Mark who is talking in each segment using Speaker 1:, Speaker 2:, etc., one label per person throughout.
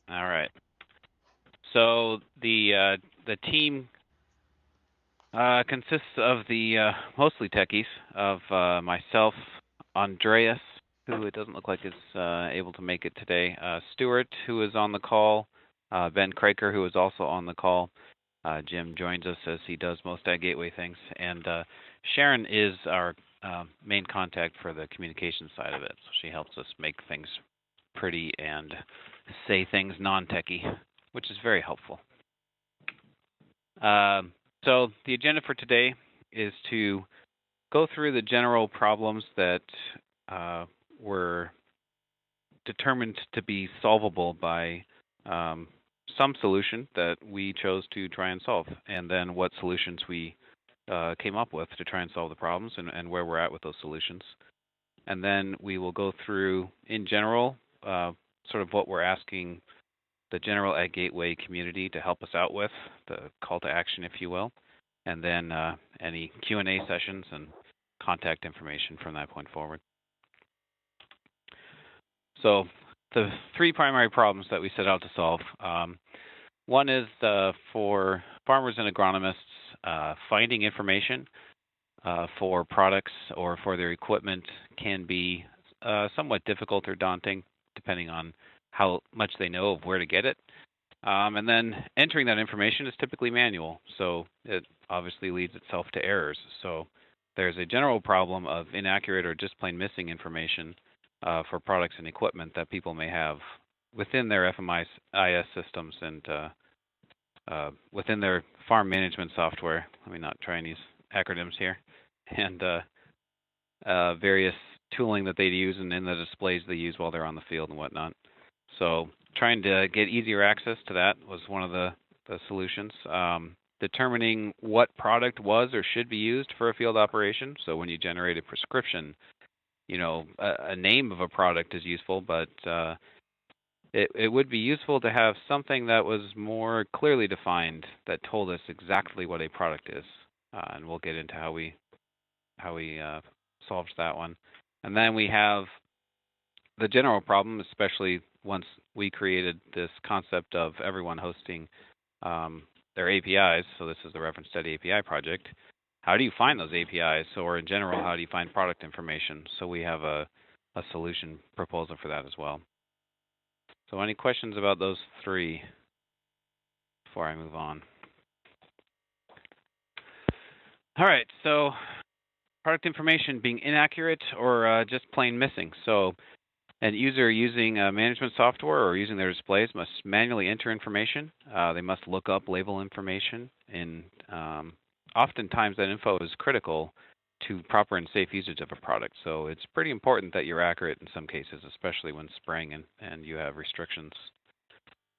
Speaker 1: All right. So the team consists of the mostly techies of myself, Andreas, who it doesn't look like is able to make it today, Stuart, who is on the call, Ben Kraker, who is also on the call. Jim joins us as he does most AgGateway things, and Sharon is our main contact for the communication side of it. So she helps us make things pretty and say things non-techy, which is very helpful. So the agenda for today is to go through the general problems that were determined to be solvable by some solution that we chose to try and solve, and then what solutions we came up with to try and solve the problems and where we're at with those solutions. And then we will go through, in general, sort of what we're asking the general AgGateway community to help us out with, the call to action, if you will, and then any Q&A sessions and contact information from that point forward. So the three primary problems that we set out to solve. One is for farmers and agronomists, finding information for products or for their equipment can be somewhat difficult or daunting, depending on how much they know of where to get it. And then entering that information is typically manual, so it obviously leads itself to errors. So there's a general problem of inaccurate or just plain missing information for products and equipment that people may have within their FMIS systems and within their farm management software. Let me not try and use acronyms here. And various tooling that they use and in the displays they use while they're on the field and whatnot. So trying to get easier access to that was one of the solutions. Determining what product was or should be used for a field operation. So when you generate a prescription, you know, a name of a product is useful, but it would be useful to have something that was more clearly defined that told us exactly what a product is. And we'll get into how we solved that one. And then we have the general problem, especially once we created this concept of everyone hosting their APIs. So this is the Reference Study API project. How do you find those APIs? Or in general, how do you find product information? So we have a solution proposal for that as well. So any questions about those three before I move on? All right, so product information being inaccurate or just plain missing. So an user using management software or using their displays must manually enter information. They must look up label information, and oftentimes that info is critical to proper and safe usage of a product. So it's pretty important that you're accurate in some cases, especially when spraying and you have restrictions.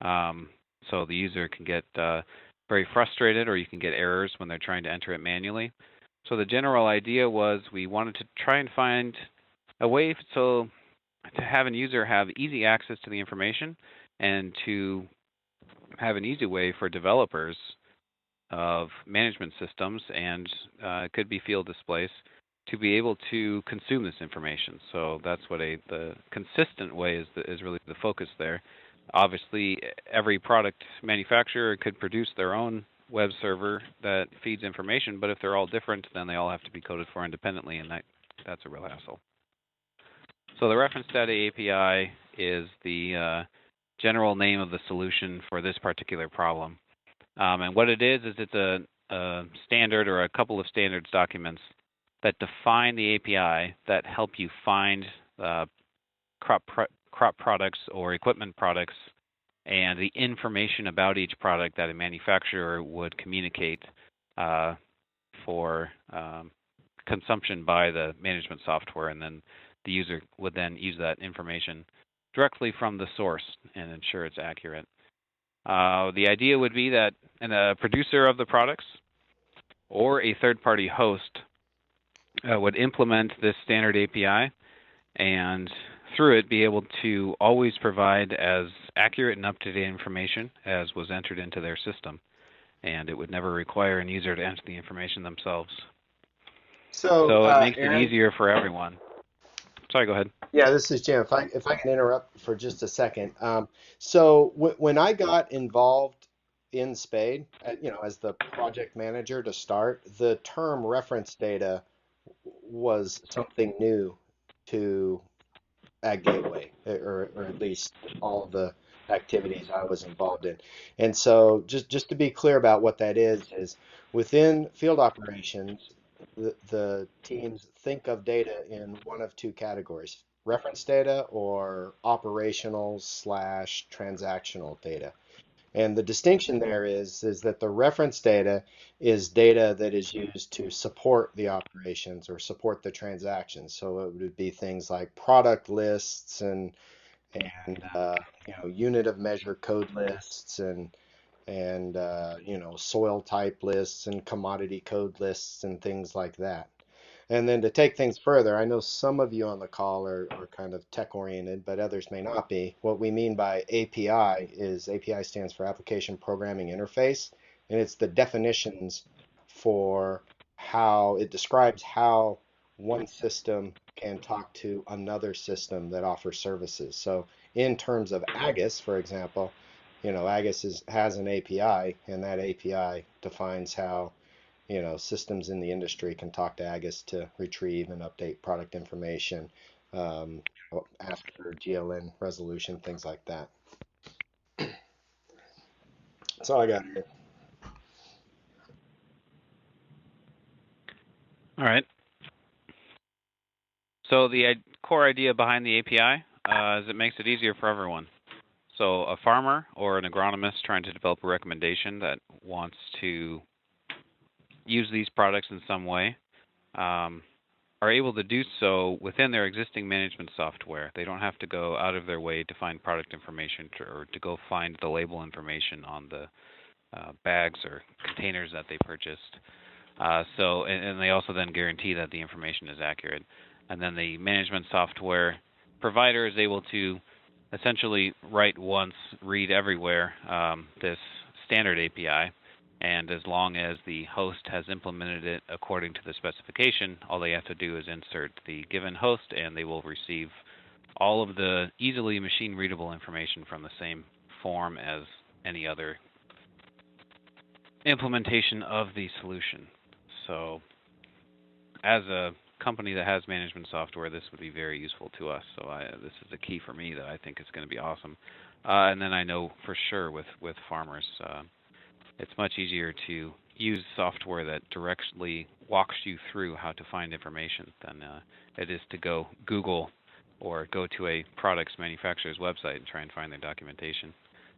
Speaker 1: So the user can get very frustrated, or you can get errors when they're trying to enter it manually. So the general idea was we wanted to try and find a way to have an user have easy access to the information and to have an easy way for developers of management systems, and it could be field displays, to be able to consume this information. So that's what the consistent way is really the focus there. Obviously, every product manufacturer could produce their own web server that feeds information, but if they're all different, then they all have to be coded for independently, and that's a real hassle. So the Reference Data API is the general name of the solution for this particular problem. And what it is it's a standard or a couple of standards documents that define the API that help you find crop products or equipment products and the information about each product that a manufacturer would communicate for consumption by the management software, and then the user would then use that information directly from the source and ensure it's accurate. The idea would be that a producer of the products or a third-party host would implement this standard API and through it be able to always provide as accurate and up-to-date information as was entered into their system. And it would never require an user to enter the information themselves. So it makes it easier for everyone. Sorry, go ahead.
Speaker 2: Yeah, this is Jim. If I can interrupt for just a second. So when I got involved in SPADE, as the project manager to start, the term reference data was something new to AgGateway, or at least all of the activities I was involved in. And so just to be clear about what that is within field operations, the teams think of data in one of two categories: reference data or operational slash transactional data. And the distinction there is that the reference data is data that is used to support the operations or support the transactions. So it would be things like product lists and unit of measure code lists and soil type lists and commodity code lists and things like that. And then to take things further, I know some of you on the call are kind of tech oriented, but others may not be. What we mean by API is API stands for Application Programming Interface, and it's the definitions for how it describes how one system can talk to another system that offers services. So in terms of AGIIS, for example, AGIIS has an API, and that API defines how systems in the industry can talk to AGIIS to retrieve and update product information, um, ask for GLN resolution, things like that. That's all I got here.
Speaker 1: All right. So the core idea behind the API is it makes it easier for everyone. So a farmer or an agronomist trying to develop a recommendation that wants to use these products in some way are able to do so within their existing management software. They don't have to go out of their way to find product information or to go find the label information on the bags or containers that they purchased. And they also then guarantee that the information is accurate. And then the management software provider is able to essentially write once, read everywhere this standard API. And as long as the host has implemented it according to the specification, all they have to do is insert the given host, and they will receive all of the easily machine-readable information from the same form as any other implementation of the solution. So as a company that has management software, this would be very useful to us. So this is a key for me that I think is going to be awesome. And then I know for sure with farmers, it's much easier to use software that directly walks you through how to find information than it is to go Google or go to a product's manufacturer's website and try and find their documentation,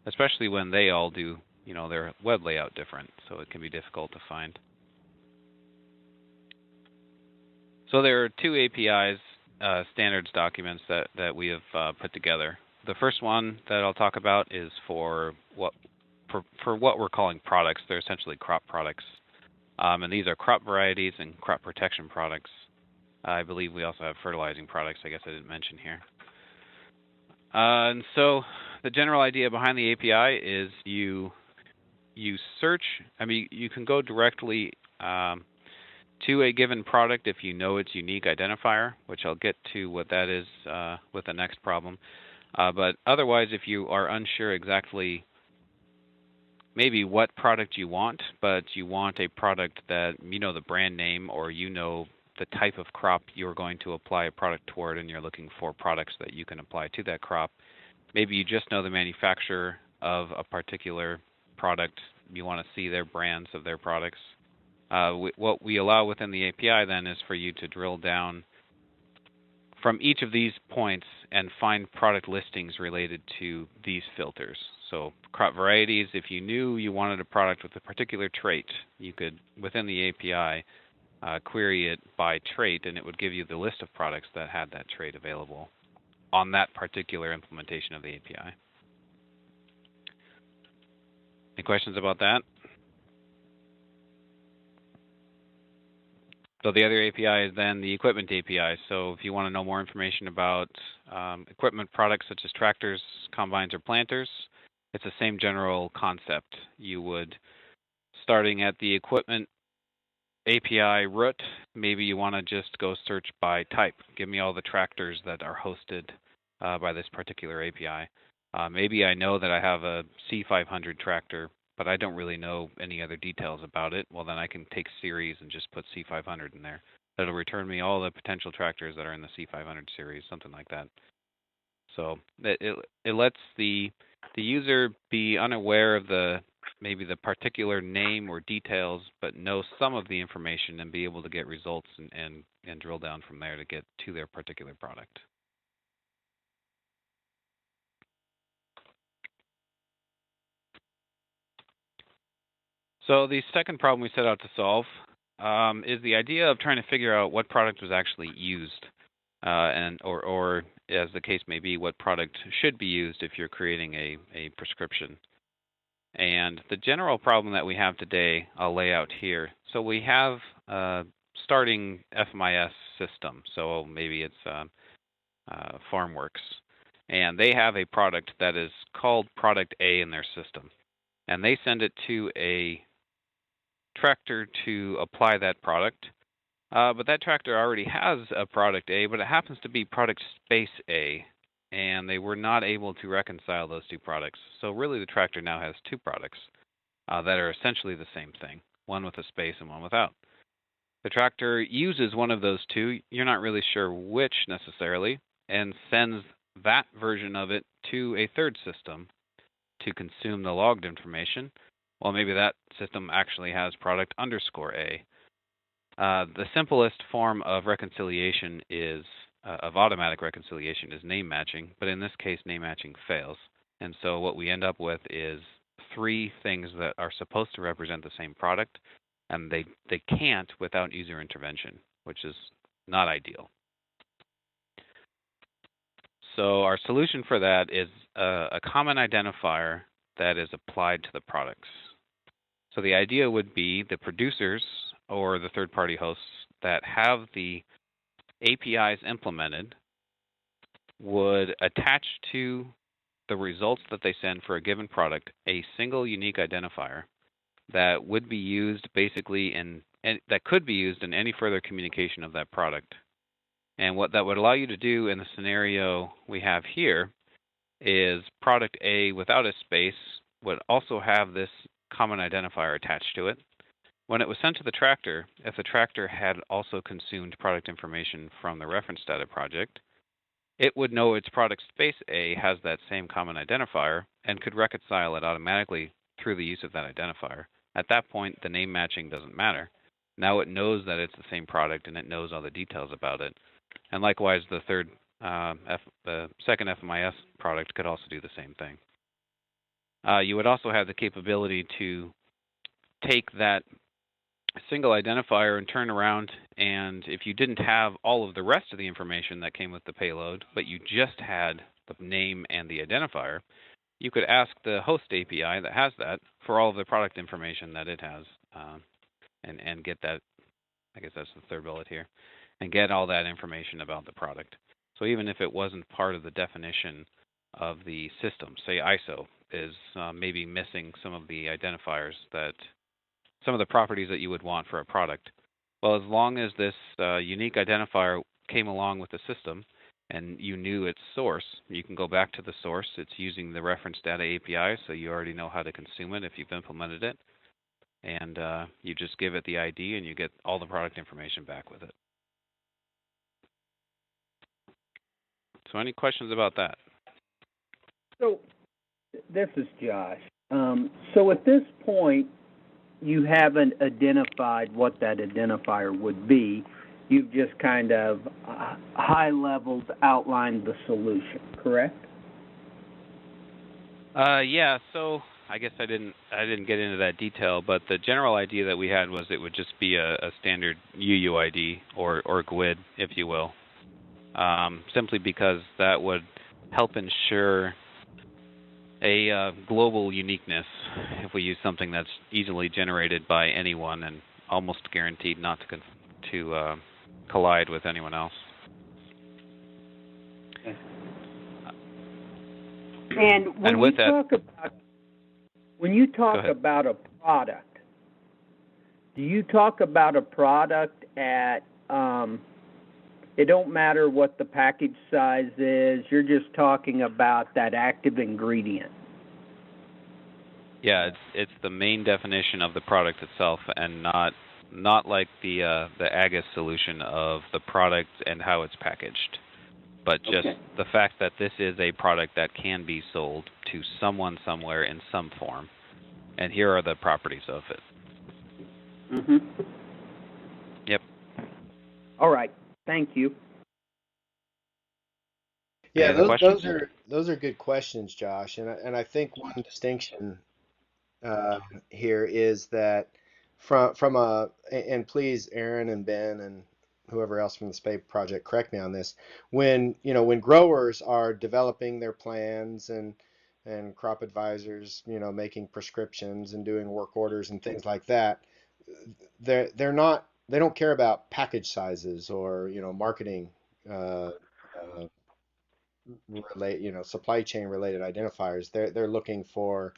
Speaker 1: especially when they all do, their web layout different, so it can be difficult to find. So there are two APIs, standards documents that we have put together. The first one that I'll talk about is for what we're calling products. They're essentially crop products, and these are crop varieties and crop protection products. I believe we also have fertilizing products. I guess I didn't mention here. And so the general idea behind the API is you search. I mean, you can go directly to a given product if you know its unique identifier, which I'll get to what that is with the next problem. But otherwise, if you are unsure exactly maybe what product you want, but you want a product that the brand name or the type of crop you're going to apply a product toward, and you're looking for products that you can apply to that crop. Maybe you just know the manufacturer of a particular product. You want to see their brands of their products. What we allow within the API then is for you to drill down from each of these points and find product listings related to these filters. So crop varieties, if you knew you wanted a product with a particular trait, you could, within the API, query it by trait, and it would give you the list of products that had that trait available on that particular implementation of the API. Any questions about that? So the other API is then the equipment API. So if you want to know more information about equipment products such as tractors, combines, or planters, it's the same general concept. You would, starting at the equipment API root, maybe you want to just go search by type. Give me all the tractors that are hosted by this particular API. Maybe I know that I have a C500 tractor, but I don't really know any other details about it. Well, then I can take series and just put C500 in there. That'll return me all the potential tractors that are in the C500 series, something like that. So it lets the user be unaware of maybe the particular name or details, but know some of the information and be able to get results and drill down from there to get to their particular product. So the second problem we set out to solve is the idea of trying to figure out what product was actually used, or as the case may be, what product should be used if you're creating a prescription. And the general problem that we have today, I'll lay out here. So we have a starting FMIS system. So maybe it's FarmWorks. And they have a product that is called Product A in their system. And they send it to a tractor to apply that product. But that tractor already has a Product A, but it happens to be Product Space A. And they were not able to reconcile those two products. So really the tractor now has two products that are essentially the same thing, one with a space and one without. The tractor uses one of those two, you're not really sure which necessarily, and sends that version of it to a third system to consume the logged information. Well, maybe that system actually has product underscore A. The simplest form of reconciliation is of automatic reconciliation is name matching, but in this case, name matching fails. And so what we end up with is three things that are supposed to represent the same product, and they can't without user intervention, which is not ideal. So our solution for that is a common identifier that is applied to the products. So the idea would be the producers or the third-party hosts that have the APIs implemented would attach to the results that they send for a given product a single unique identifier that would be used basically that could be used in any further communication of that product. And what that would allow you to do in the scenario we have here is product A without a space would also have this common identifier attached to it. When it was sent to the tractor, if the tractor had also consumed product information from the reference data project, it would know its product space A has that same common identifier and could reconcile it automatically through the use of that identifier. At that point, the name matching doesn't matter. Now it knows that it's the same product and it knows all the details about it. And likewise, the second FMIS product could also do the same thing. You would also have the capability to take that single identifier and turn around, and if you didn't have all of the rest of the information that came with the payload, but you just had the name and the identifier, you could ask the host API that has that for all of the product information that it has, and get that. I guess that's the third bullet here, and get all that information about the product. So even if it wasn't part of the definition of the system, say ISO is maybe missing some of the identifiers that some of the properties that you would want for a product. Well, as long as this unique identifier came along with the system and you knew its source, you can go back to the source. It's using the reference data API, so you already know how to consume it if you've implemented it. And you just give it the ID and you get all the product information back with it. So any questions about that?
Speaker 3: So this is Josh. So at this point, you haven't identified what that identifier would be. You've just kind of high-leveled outlined the solution, correct?
Speaker 1: Yeah. So I guess I didn't get into that detail, but the general idea that we had was it would just be a standard UUID or GUID, if you will, simply because that would help ensure a global uniqueness if we use something that's easily generated by anyone and almost guaranteed not to collide with anyone else.
Speaker 3: And when you talk about a product, do you talk about a product at, it don't matter what the package size is, you're just talking about that active ingredient?
Speaker 1: Yeah, it's the main definition of the product itself, and not like the AGIIS solution of the product and how it's packaged, but just the fact that this is a product that can be sold to someone somewhere in some form, and here are the properties of it.
Speaker 3: Mm-hmm.
Speaker 1: Yep.
Speaker 3: All right. Thank you.
Speaker 2: Yeah, those are good questions, Josh, and I think one distinction here is that from a, and please, Arren and Ben and whoever else from the SPADE project, correct me on this. When growers are developing their plans and crop advisors, making prescriptions and doing work orders and things like that, they don't care about package sizes or marketing supply chain related identifiers. They're looking for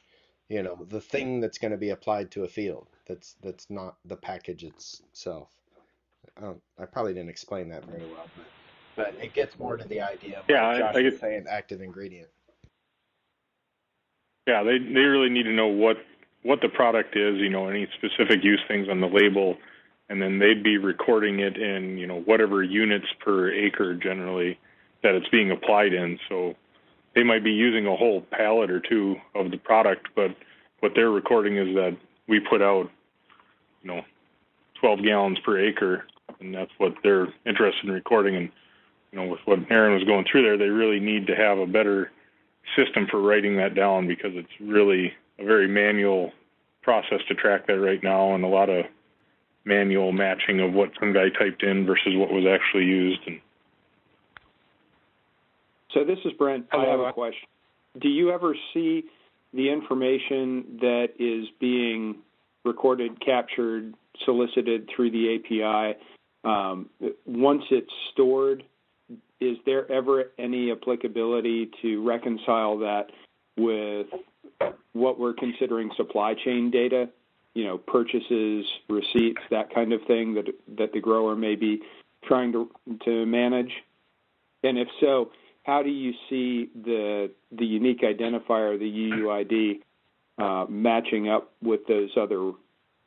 Speaker 2: the thing that's going to be applied to a field that's not the package itself. I probably didn't explain that very well, but it gets more to the idea of what Josh was saying, active ingredient.
Speaker 4: Yeah, they really need to know what the product is, any specific use things on the label, and then they'd be recording it in, whatever units per acre generally that it's being applied in. So they might be using a whole pallet or two of the product, but what they're recording is that we put out, 12 gallons per acre, and that's what they're interested in recording. And, with what Arren was going through there, they really need to have a better system for writing that down, because it's really a very manual process to track that right now, and a lot of manual matching of what some guy typed in versus what was actually used. And
Speaker 5: so this is Brent. I have a question. Do you ever see the information that is being recorded, captured, solicited through the API, once it's stored, is there ever any applicability to reconcile that with what we're considering supply chain data, purchases, receipts, that kind of thing that the grower may be trying to manage? And if so, how do you see the unique identifier, the UUID, matching up with those other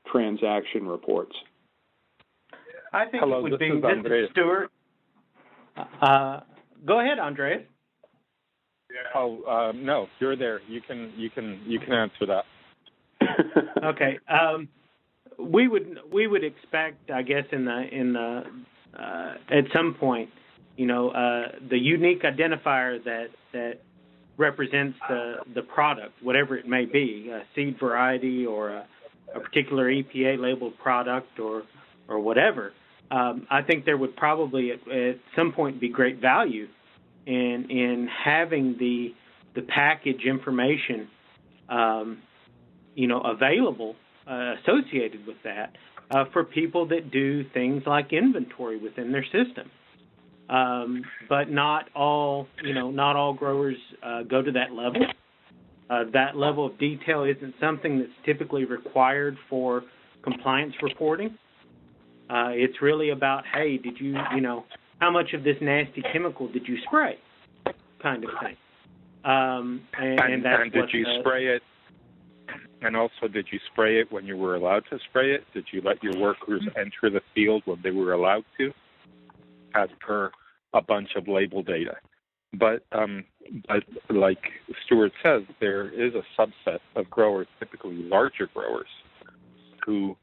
Speaker 5: transaction reports?
Speaker 6: I think it would be, this is Stuart. Go ahead, Andreas.
Speaker 7: No, you're there. You can answer that.
Speaker 6: Okay. We would expect, I guess, in the at some point, the unique identifier that represents the product, whatever it may be, a seed variety or a particular EPA labeled product or whatever. I think there would probably at some point be great value in having the package information, available associated with that for people that do things like inventory within their system. But not all growers go to that level. That level of detail isn't something that's typically required for compliance reporting. It's really about, hey, did you, how much of this nasty chemical did you spray, kind of thing. And
Speaker 7: did you spray it? And also, did you spray it when you were allowed to spray it? Did you let your workers enter the field when they were allowed to, as per a bunch of label data? But like Stuart says, there is a subset of growers, typically larger growers, who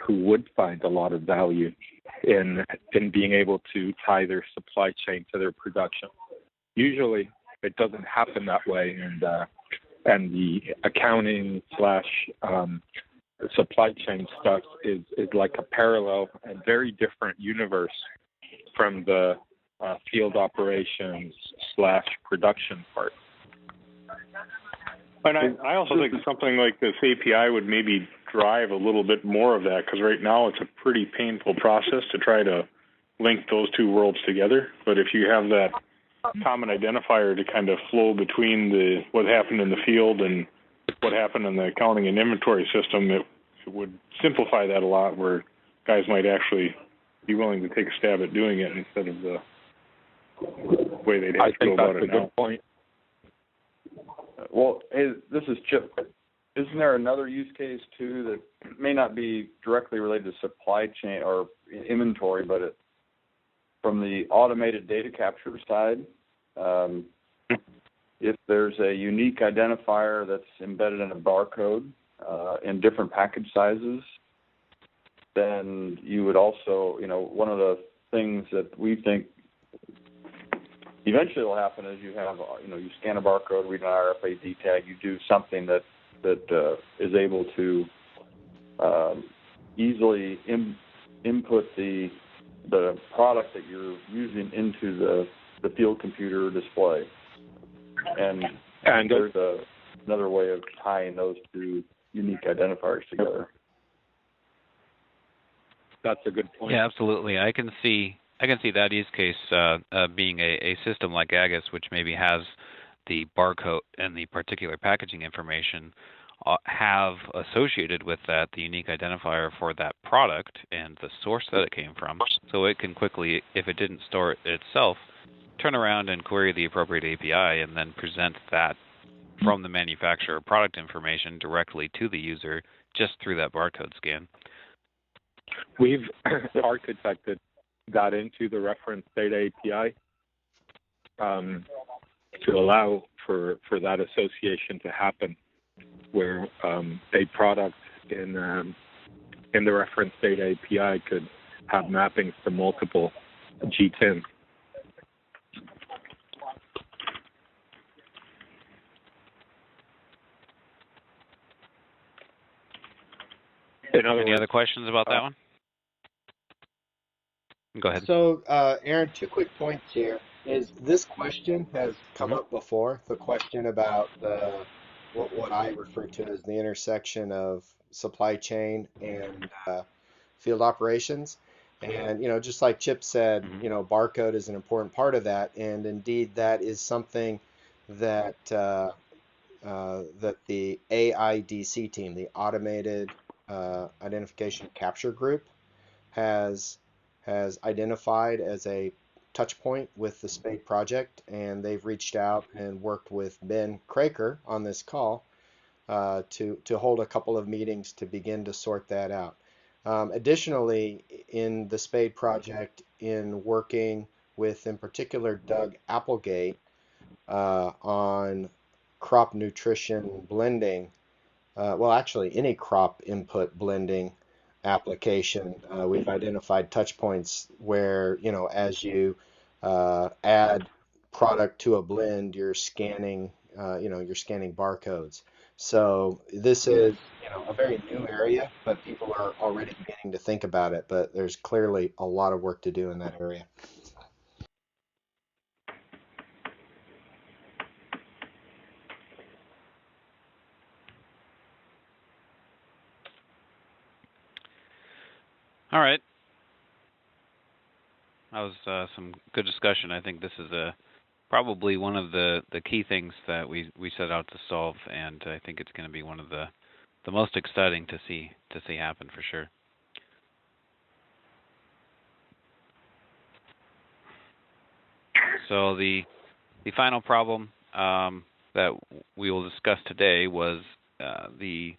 Speaker 7: would find a lot of value in being able to tie their supply chain to their production. Usually, it doesn't happen that way, and the accounting / supply chain stuff is like a parallel and very different universe from the field operations / production part.
Speaker 4: And I also think something like this API would maybe drive a little bit more of that, because right now it's a pretty painful process to try to link those two worlds together. But if you have that common identifier to kind of flow between what happened in the field and what happened in the accounting and inventory system, it would simplify that a lot, where guys might actually be willing to take a stab at doing it instead of the way they'd have to go about it now. I think that's a good point.
Speaker 8: Well, hey, this is Chip. Isn't there another use case, too, that may not be directly related to supply chain or inventory, but from the automated data capture side, if there's a unique identifier that's embedded in a barcode in different package sizes, then you would also, one of the things that we think eventually will happen is you have, you scan a barcode, read an RFID tag, you do something that is able to easily input the product that you're using into the field computer display. And there's another way of tying those two unique identifiers together.
Speaker 7: That's a good point.
Speaker 1: Yeah, absolutely. I can see that use case being a system like AGIIS, which maybe has the barcode and the particular packaging information have associated with that the unique identifier for that product and the source that it came from, so it can quickly, if it didn't store it itself, turn around and query the appropriate API and then present that from the manufacturer product information directly to the user just through that barcode scan.
Speaker 7: We've architected that into the reference data API to allow for that association to happen, where a product in the reference data API could have mappings to multiple GTIN.
Speaker 1: Any other questions about that one? Go ahead.
Speaker 2: So, Arren, 2 quick points here. This question has come up before, the question about what I refer to as the intersection of supply chain and field operations. And, just like Chip said, barcode is an important part of that. And indeed, that is something that that the AIDC team, the Automated Identification Capture Group, has identified as a touch point with the SPADE project, and they've reached out and worked with Ben Craker on this call to hold a couple of meetings to begin to sort that out. Additionally, in the SPADE project, in working with, in particular, Doug Applegate on crop nutrition blending, well, actually, any crop input blending application, we've identified touch points where, as you add product to a blend, you're scanning, you're scanning barcodes. So this is, a very new area, but people are already beginning to think about it. But there's clearly a lot of work to do in that area.
Speaker 1: All right. That was some good discussion. I think this is probably one of the key things that we set out to solve, and I think it's going to be one of the most exciting to see happen for sure. So the final problem that we will discuss today was the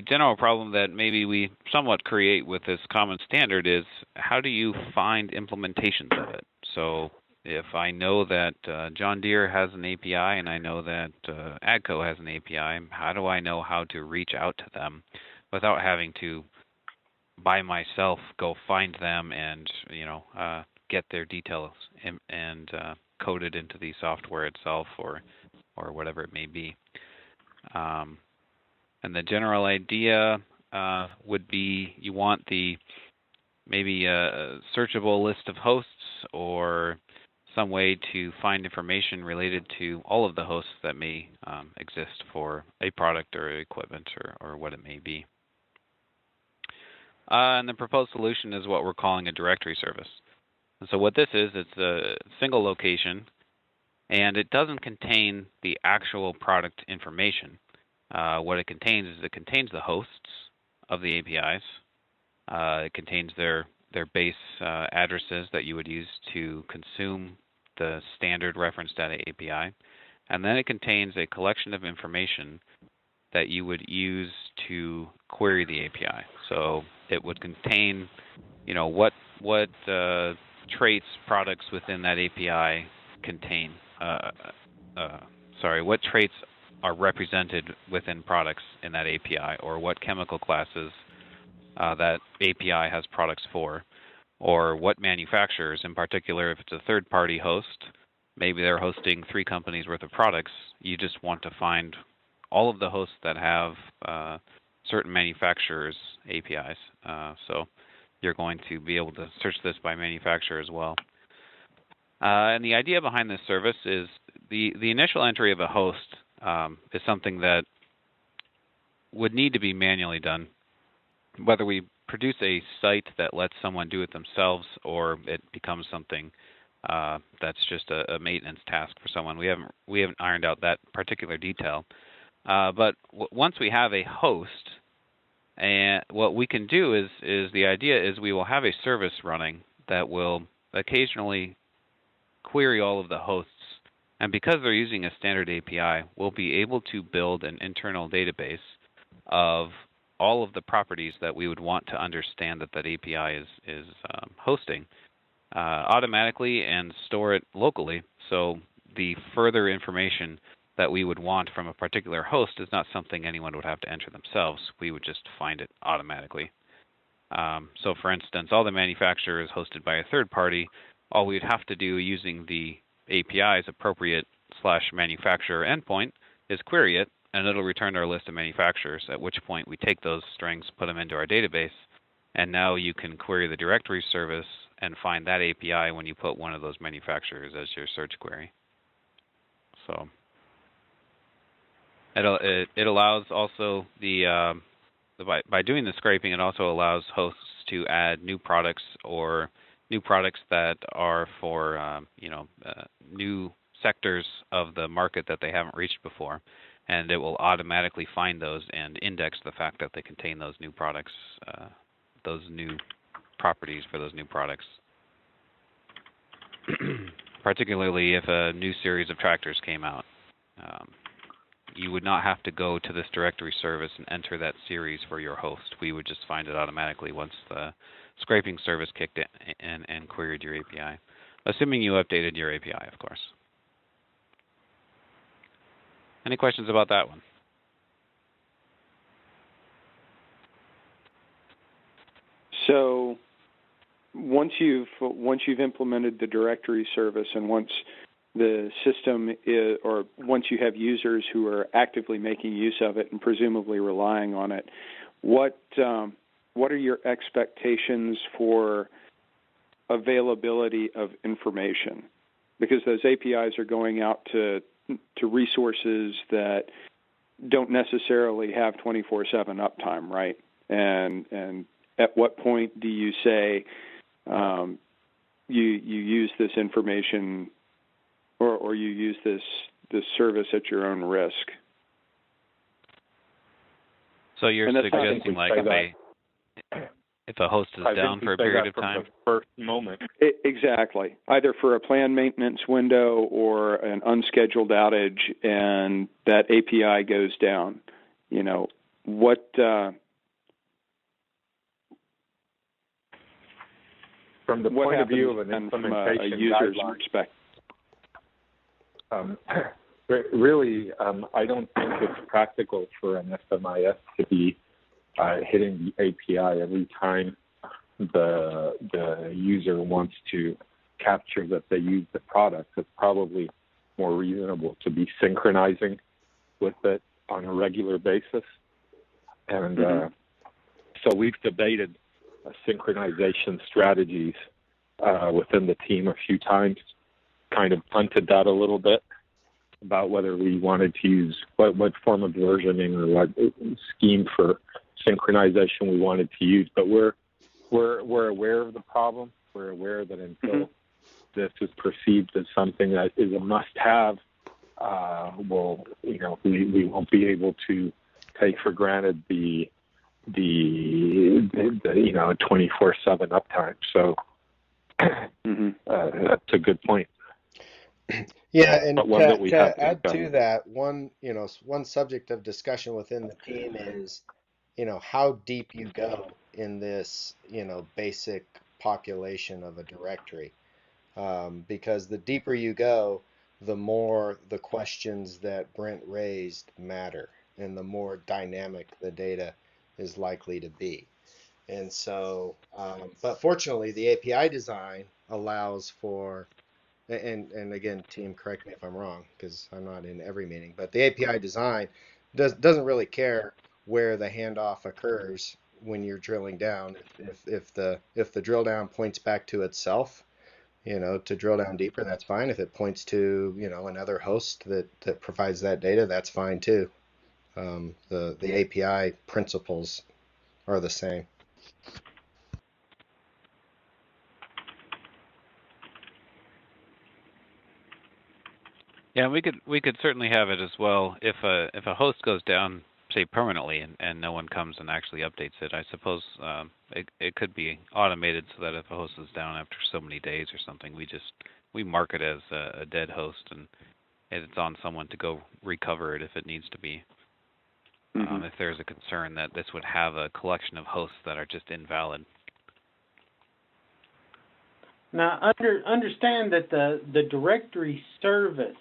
Speaker 1: general problem that maybe we somewhat create with this common standard is, how do you find implementations of it? So if I know that John Deere has an API and I know that AGCO has an API, how do I know how to reach out to them without having to, by myself, go find them and get their details and code it into the software itself or whatever it may be? And the general idea would be you want maybe a searchable list of hosts or some way to find information related to all of the hosts that may exist for a product or equipment or what it may be. And the proposed solution is what we're calling a directory service. And so what this is, it's a single location, and it doesn't contain the actual product information. What it contains is it contains the hosts of the APIs. It contains their base addresses that you would use to consume the standard reference data API. And then it contains a collection of information that you would use to query the API. So it would contain, what traits products within that API contain. What traits are represented within products in that API, or what chemical classes that API has products for, or what manufacturers, in particular, if it's a third-party host, maybe they're hosting 3 companies' worth of products, you just want to find all of the hosts that have certain manufacturers' APIs. So you're going to be able to search this by manufacturer as well. And the idea behind this service is the initial entry of a host is something that would need to be manually done. Whether we produce a site that lets someone do it themselves or it becomes something that's just a maintenance task for someone, we haven't ironed out that particular detail. But once we have a host, and what we can do is the idea is we will have a service running that will occasionally query all of the hosts. And because they're using a standard API, we'll be able to build an internal database of all of the properties that we would want to understand that API is hosting automatically and store it locally. So the further information that we would want from a particular host is not something anyone would have to enter themselves. We would just find it automatically. So for instance, all the manufacturers hosted by a third party, all we'd have to do using the API's appropriate /manufacturer endpoint is query it, and it'll return our list of manufacturers, at which point we take those strings, put them into our database, and now you can query the directory service and find that API when you put one of those manufacturers as your search query. So it allows also by doing the scraping, it also allows hosts to add new products or new products that are for new sectors of the market that they haven't reached before, and it will automatically find those and index the fact that they contain those new products, those new properties for those new products. Particularly if a new series of tractors came out. You would not have to go to this directory service and enter that series for your host. We would just find it automatically once the scraping service kicked in and queried your API, assuming you updated your API, of course. Any questions about that one?
Speaker 5: So once you've implemented the directory service, and once the system is, or once you have users who are actively making use of it and presumably relying on it, what are your expectations for availability of information? Because those APIs are going out to resources that don't necessarily have 24/7 uptime, right? And at what point do you say you use this information or you use this service at your own risk? So
Speaker 1: you're suggesting like if a host is down for a period of time?
Speaker 7: The first moment.
Speaker 5: Exactly. Either for a planned maintenance window or an unscheduled outage, and that API goes down. What...
Speaker 7: From the point of view of an implementation
Speaker 5: from a user's
Speaker 7: guideline,
Speaker 5: perspective.
Speaker 7: Really, I don't think it's practical for an SMIS to be hitting the API every time the user wants to capture that they use the product. It's probably more reasonable to be synchronizing with it on a regular basis. And so we've debated synchronization strategies within the team a few times, kind of punted that a little bit about whether we wanted to use what form of versioning or what scheme for synchronization we wanted to use. But we're aware of the problem. We're aware that until this is perceived as something that is a must-have, we won't be able to take for granted the 24/7 uptime. So that's a good point.
Speaker 2: Yeah, and
Speaker 7: one that we
Speaker 2: to add to that, one subject of discussion within the team is, how deep you go in this, basic population of a directory. Because the deeper you go, the more the questions that Brent raised matter, and the more dynamic the data is likely to be. And so, but fortunately, the API design allows for, and again, team, correct me if I'm wrong, because I'm not in every meeting, but the API design doesn't really care where the handoff occurs when you're drilling down. If the drill down points back to itself, to drill down deeper, that's fine. If it points to, another host that provides that data, that's fine too. The API principles are the same.
Speaker 1: Yeah, we could certainly have it as well if a host goes down, say permanently, and no one comes and actually updates it. I suppose it could be automated so that if a host is down after so many days or something, we mark it as a dead host, and it's on someone to go recover it if it needs to be. If there's a concern that this would have a collection of hosts that are just invalid.
Speaker 6: Now, understand that the directory service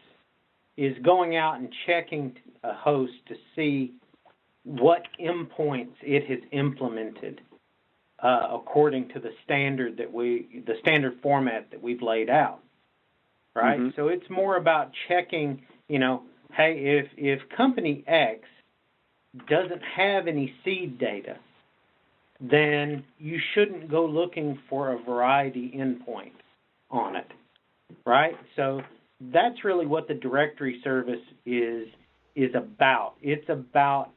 Speaker 6: is going out and checking a host to see what endpoints it has implemented according to the standard format that we've laid out, right? So it's more about checking, hey, if company X doesn't have any seed data, then you shouldn't go looking for a variety endpoint on it, right? So that's really what the directory service is about. It's about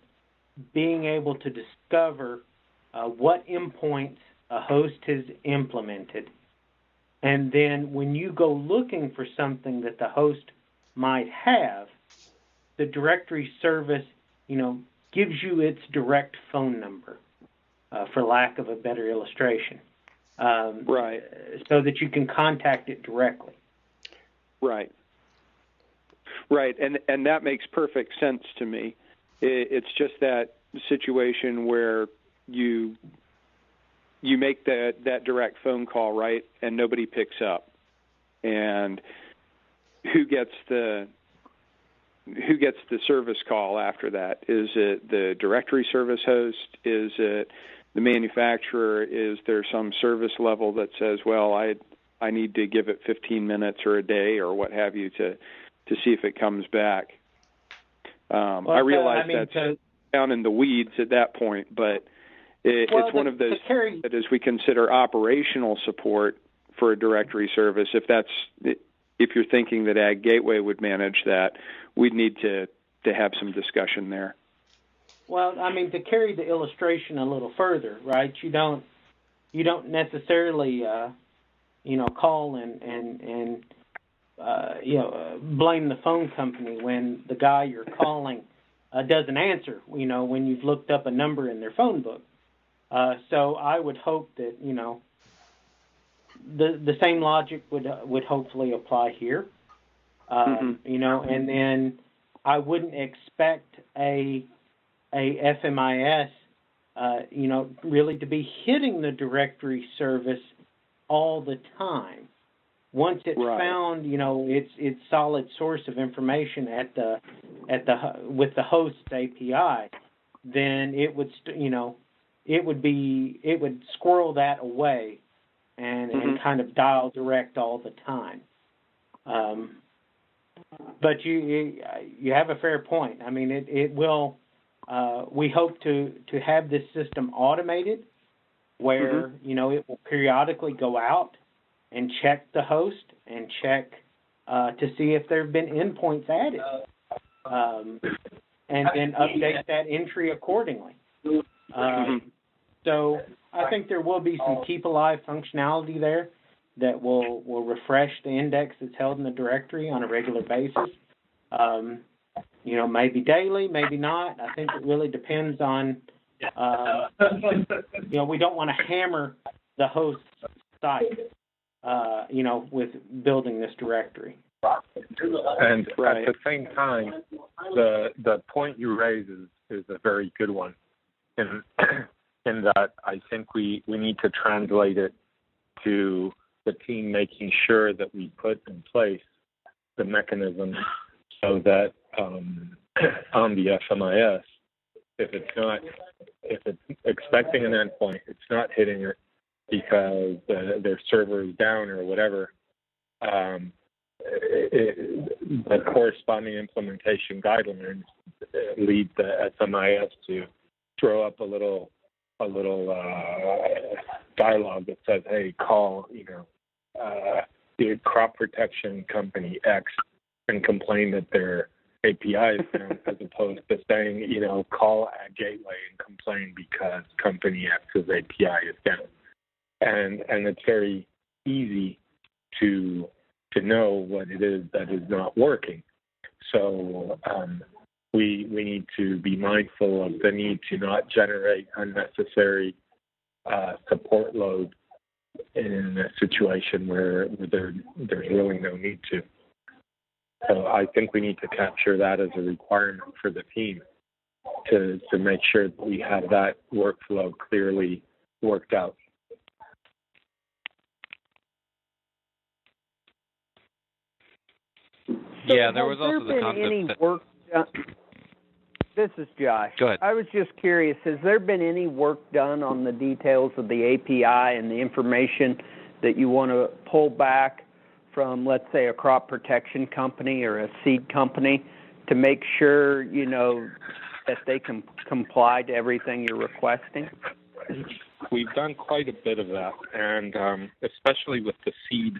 Speaker 6: being able to discover what endpoints a host has implemented, and then when you go looking for something that the host might have, the directory service, gives you its direct phone number, for lack of a better illustration,
Speaker 5: right?
Speaker 6: So that you can contact it directly.
Speaker 5: Right. And that makes perfect sense to me. It's just that situation where you make that direct phone call, right, and nobody picks up, and who gets the service call after that? Is it the directory service host? Is it the manufacturer? Is there some service level that says, well, I need to give it 15 minutes or a day or what have you to see if it comes back? I realize that's down in the weeds at that point, but it's one of those that as we consider operational support for a directory service, if you're thinking that AgGateway would manage that, we'd need to have some discussion there.
Speaker 6: Well, to carry the illustration a little further, right? You don't necessarily call and blame the phone company when the guy you're calling doesn't answer. When you've looked up a number in their phone book. So I would hope that the same logic would hopefully apply here. And then I wouldn't expect a FMIS, really to be hitting the directory service all the time. Once it's found, its solid source of information with the host's API, then it would it would squirrel that away and kind of dial direct all the time. But you have a fair point. It will. We hope to have this system automated, where it will periodically go out and check the host and check to see if there have been endpoints added, and then update that entry accordingly. So I think there will be some keep alive functionality there that will refresh the index that's held in the directory on a regular basis. maybe daily, maybe not. I think it really depends on, we don't want to hammer the host site, with building this directory.
Speaker 7: And at the same time, the point you raise is a very good one, in that I think we need to translate it to the team making sure that we put in place the mechanism so that on the FMIS, if it's expecting an endpoint, it's not hitting it because their server is down or whatever. The corresponding implementation guidelines lead the SMIS to throw up a little dialogue that says, "Hey, call the crop protection company X and complain that their API is down," as opposed to saying, call AgGateway and complain because company X's API is down. And it's very easy to know what it is that is not working. So we need to be mindful of the need to not generate unnecessary support load in a situation where there's really no need to. So I think we need to capture that as a requirement for the team to make sure that we have that workflow clearly worked out.
Speaker 1: Yeah, there was also the concept
Speaker 3: This is Josh.
Speaker 1: Go ahead.
Speaker 3: I was just curious, has there been any work done on the details of the API and the information that you want to pull back from, let's say, a crop protection company or a seed company to make sure, that they can comply to everything you're requesting?
Speaker 7: We've done quite a bit of that, and especially with the seed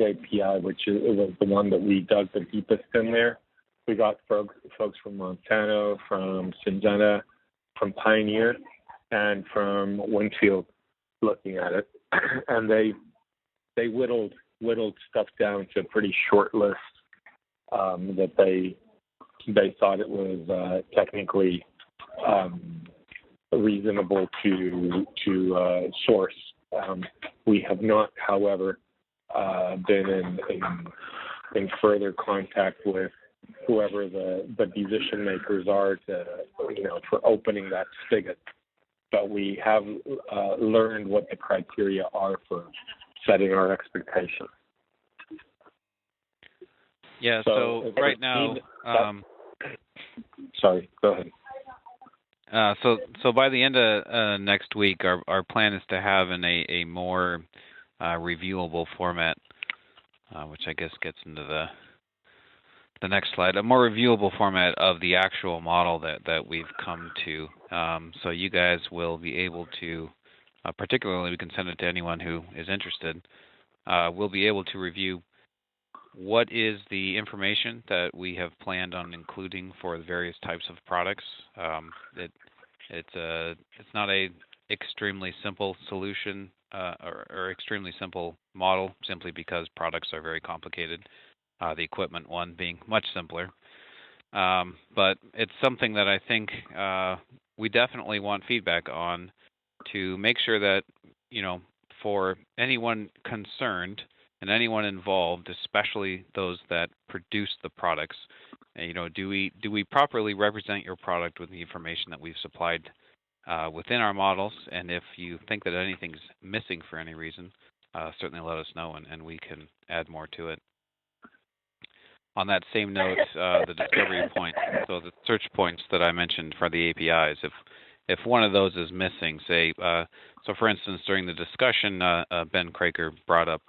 Speaker 7: API, which was the one that we dug the deepest in there. We got folks from Monsanto, from Syngenta, from Pioneer, and from Winfield looking at it, and they whittled stuff down to a pretty short list that they thought it was technically reasonable to source. We have not, however, been in further contact with whoever the decision makers are for opening that spigot. But we have learned what the criteria are for setting our expectations.
Speaker 1: Yeah, so right now...
Speaker 7: sorry, go ahead.
Speaker 1: So by the end of next week, our plan is to have in a more reviewable format, which I guess gets into the next slide, a more reviewable format of the actual model that we've come to. So you guys will be able to, particularly we can send it to anyone who is interested, we'll be able to review what is the information that we have planned on including for the various types of products. It's not a extremely simple solution or extremely simple model simply because products are very complicated. The equipment one being much simpler. But it's something that I think we definitely want feedback on to make sure that, for anyone concerned and anyone involved, especially those that produce the products, do we properly represent your product with the information that we've supplied within our models? And if you think that anything's missing for any reason, certainly let us know and we can add more to it. On that same note, the discovery point, so the search points that I mentioned for the APIs, if one of those is missing, say, so for instance, during the discussion, Ben Craker brought up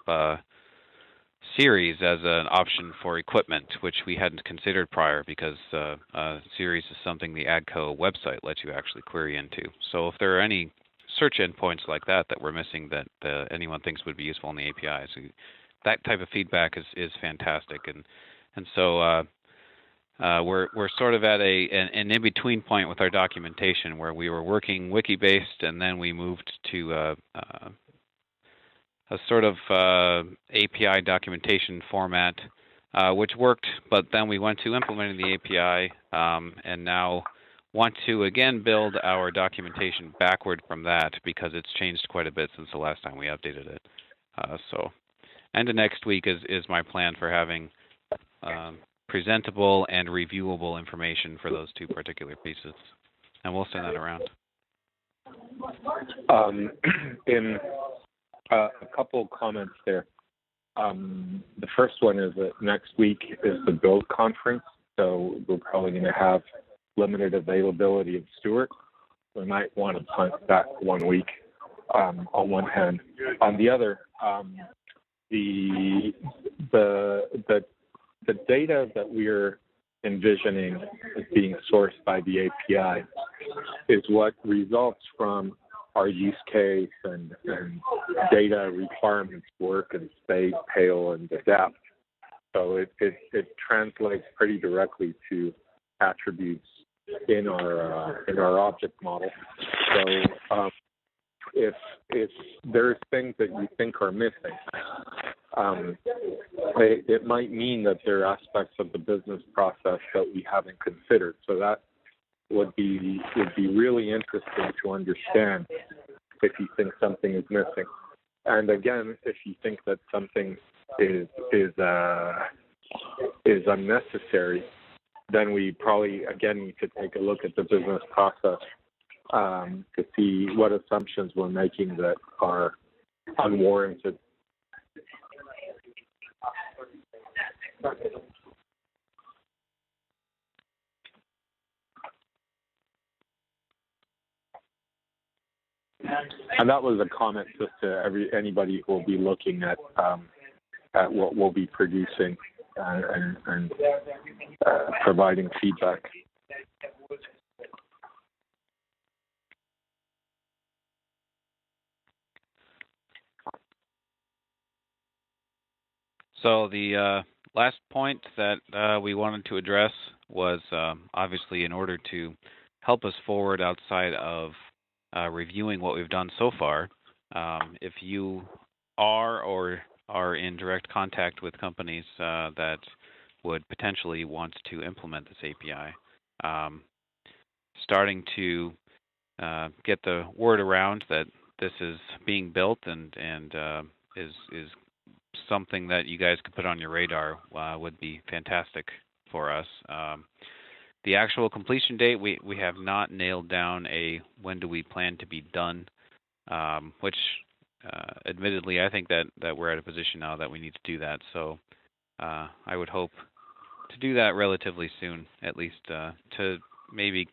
Speaker 1: series as an option for equipment, which we hadn't considered prior because series is something the AGCO website lets you actually query into. So if there are any search endpoints like that we're missing that anyone thinks would be useful in the APIs, that type of feedback is fantastic. And so we're sort of at an in-between point with our documentation where we were working wiki-based and then we moved to a sort of API documentation format which worked, but then we went to implementing the API and now want to again build our documentation backward from that because it's changed quite a bit since the last time we updated it. So end of next week is my plan for having presentable and reviewable information for those two particular pieces. And we'll send that around.
Speaker 7: In a couple comments there. The first one is that next week is the Build conference, so we're probably going to have limited availability of Stuart. We might want to punt that 1 week on one hand. On the other, the data that we're envisioning as being sourced by the API is what results from our use case and data requirements work in SPADE, PALE, and ADAPT. So it translates pretty directly to attributes in our object model. So if there's things that you think are missing, it might mean that there are aspects of the business process that we haven't considered. So that would be really interesting to understand if you think something is missing. And again, if you think that something is unnecessary, then we probably again need to take a look at the business process to see what assumptions we're making that are unwarranted. And that was a comment just to anybody who will be looking at what we'll be producing and providing feedback.
Speaker 1: So the last point that we wanted to address was obviously in order to help us forward outside of reviewing what we've done so far, if you are or are in direct contact with companies that would potentially want to implement this API, starting to get the word around that this is being built and is something that you guys could put on your radar would be fantastic for us. The actual completion date, we have not nailed down when do we plan to be done, which admittedly I think that we're at a position now that we need to do that. So I would hope to do that relatively soon, at least to maybe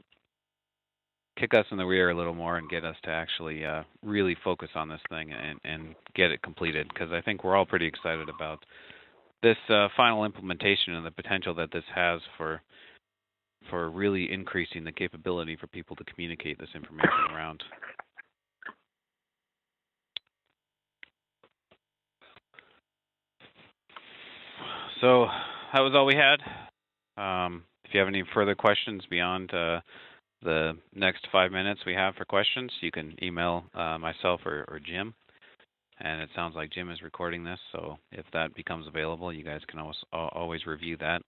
Speaker 1: kick us in the rear a little more and get us to actually really focus on this thing and get it completed, because I think we're all pretty excited about this final implementation and the potential that this has for really increasing the capability for people to communicate this information around. So that was all we had. If you have any further questions beyond the next 5 minutes we have for questions, you can email myself or Jim. And it sounds like Jim is recording this, so if that becomes available, you guys can always review that.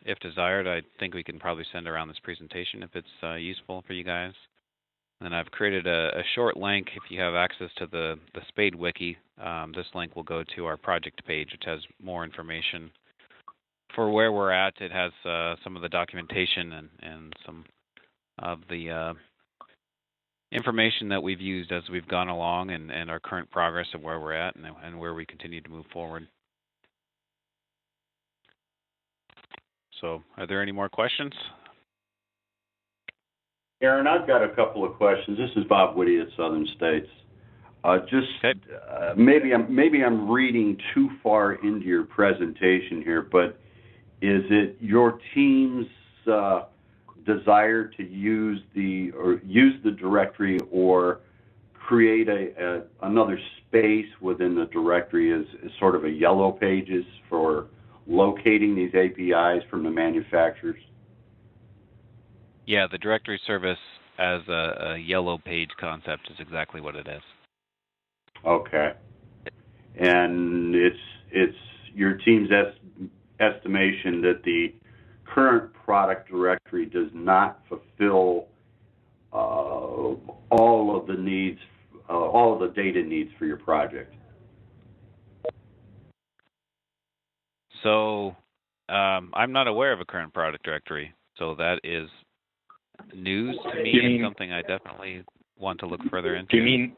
Speaker 1: If desired, I think we can probably send around this presentation if it's useful for you guys. And I've created a short link. If you have access to the SPADE wiki, this link will go to our project page, which has more information for where we're at. It has some of the documentation and some of the information that we've used as we've gone along and our current progress of where we're at and where we continue to move forward. So are there any more questions?
Speaker 9: Arren, I've got a couple of questions. This is Bob Whitty at Southern States. Maybe I'm reading too far into your presentation here, but is it your team's desire to use the directory or create another space within the directory as sort of a yellow pages for locating these APIs from the manufacturers?
Speaker 1: Yeah, the directory service as a yellow page concept is exactly what it is.
Speaker 9: Okay. And your team's estimation that the current product directory does not fulfill all of the needs, all of the data needs for your project?
Speaker 1: So I'm not aware of a current product directory, so that is news to me and something I definitely want to look further into.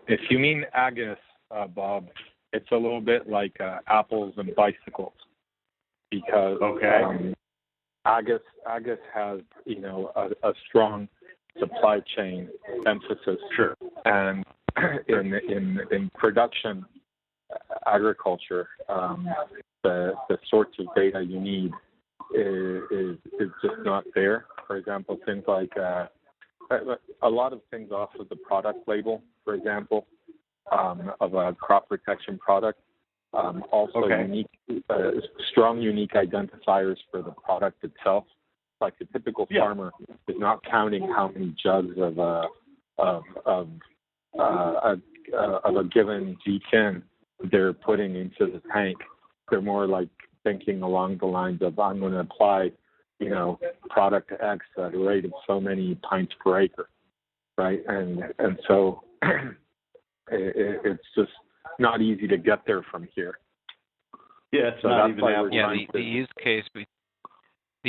Speaker 7: If you mean AGIIS, Bob, it's a little bit like apples and bicycles, because AGIIS has a strong supply chain emphasis.
Speaker 9: Sure.
Speaker 7: And in production agriculture, the sorts of data you need is just not there. For example, things like a lot of things off of the product label, for example, of a crop protection product. Also, strong unique identifiers for the product itself. Like a typical farmer is not counting how many jugs of a given G10 they're putting into the tank. They're more like thinking along the lines of, I'm going to apply, product X at a rate of so many pints per acre, right? And so it's just not easy to get there from here.
Speaker 9: Yeah, it's not even
Speaker 1: the use case. The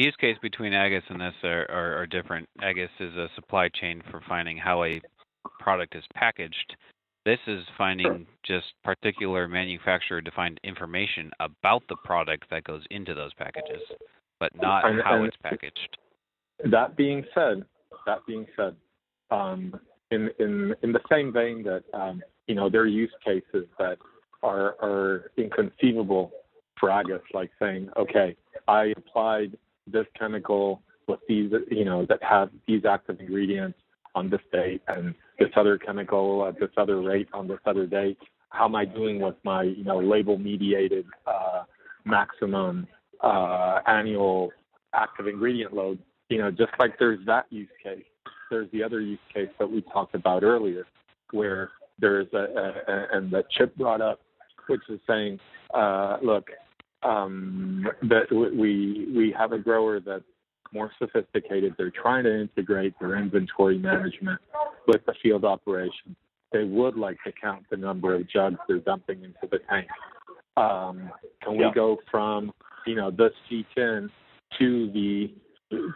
Speaker 1: use case between AGIIS and this are different. AGIIS is a supply chain for finding how a product is packaged. This is finding just particular manufacturer-defined information about the product that goes into those packages, but not how it's packaged.
Speaker 7: That being said, in the same vein that there are use cases that are inconceivable for AGIIS, like saying, okay, I applied this chemical with these, that have these active ingredients on this date, and this other chemical at this other rate on this other date. How am I doing with my, label-mediated maximum annual active ingredient load? Just like there's that use case, there's the other use case that we talked about earlier, where there's and that Chip brought up, which is saying, look, that we have a grower that's more sophisticated. They're trying to integrate their inventory management with the field operation. They would like to count the number of jugs they're dumping into the tank. Can we go from, this G10 to the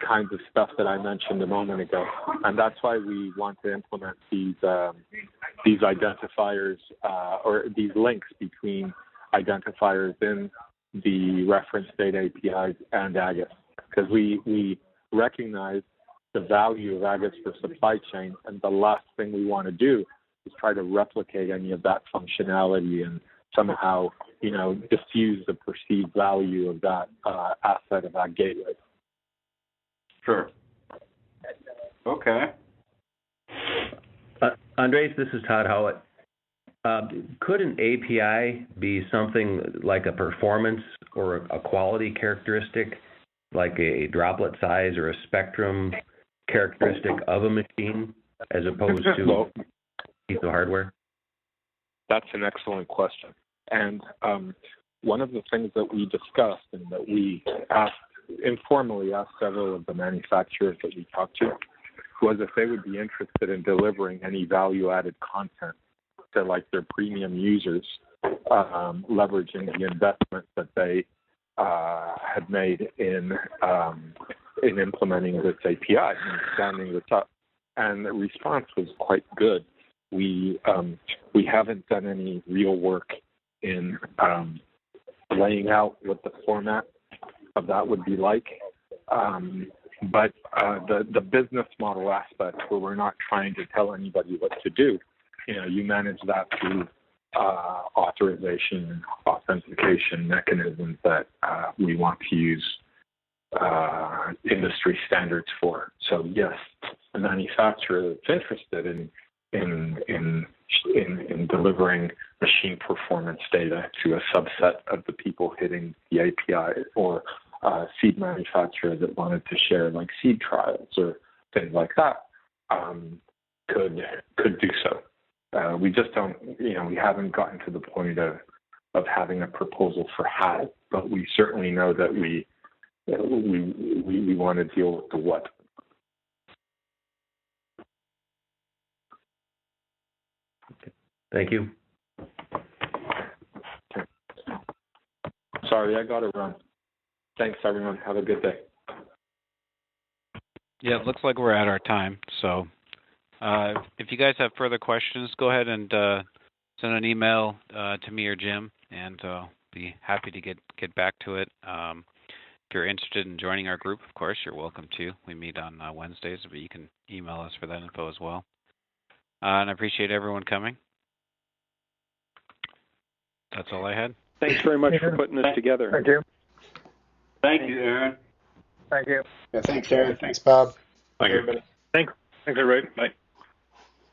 Speaker 7: kinds of stuff that I mentioned a moment ago? And that's why we want to implement these identifiers or these links between identifiers in the reference data APIs and AGIIS, because we recognize the value of AGIIS for supply chain, and the last thing we want to do is try to replicate any of that functionality and somehow, diffuse the perceived value of that asset of AgGateway.
Speaker 9: Sure. Okay.
Speaker 10: Andres, this is Todd Howitt. Could an API be something like a performance or a quality characteristic, like a droplet size or a spectrum characteristic of a machine, as opposed to a piece of hardware?
Speaker 7: That's an excellent question. And one of the things that we discussed and that we informally asked several of the manufacturers that we talked to was if they would be interested in delivering any value-added content to their premium users, leveraging the investment that they had made in implementing this API and standing this up. And the response was quite good. We haven't done any real work in laying out what the format of that would be like. But the business model aspect, where we're not trying to tell anybody what to do, you manage that through authorization and authentication mechanisms that we want to use industry standards for. So yes, a manufacturer that's interested in delivering machine performance data to a subset of the people hitting the API, or seed manufacturer that wanted to share seed trials or things like that, could do so. We just don't, we haven't gotten to the point of having a proposal for how, but we certainly know that we want to deal with the what.
Speaker 10: Thank you.
Speaker 7: Okay. Sorry, I got to run. Thanks, everyone. Have a good day.
Speaker 1: Yeah, it looks like we're at our time. So if you guys have further questions, go ahead and send an email to me or Jim, and I'll be happy to get back to it. If you're interested in joining our group, of course, you're welcome to. We meet on Wednesdays, but you can email us for that info as well. And I appreciate everyone coming. That's all I had.
Speaker 5: Thanks very much for putting this together.
Speaker 11: Thank you.
Speaker 9: Thank you, Arren.
Speaker 11: Thank you.
Speaker 2: Yeah, thanks, Arren. Thanks, Bob.
Speaker 4: Thank you.
Speaker 5: Everybody.
Speaker 4: Thanks, everybody. Bye.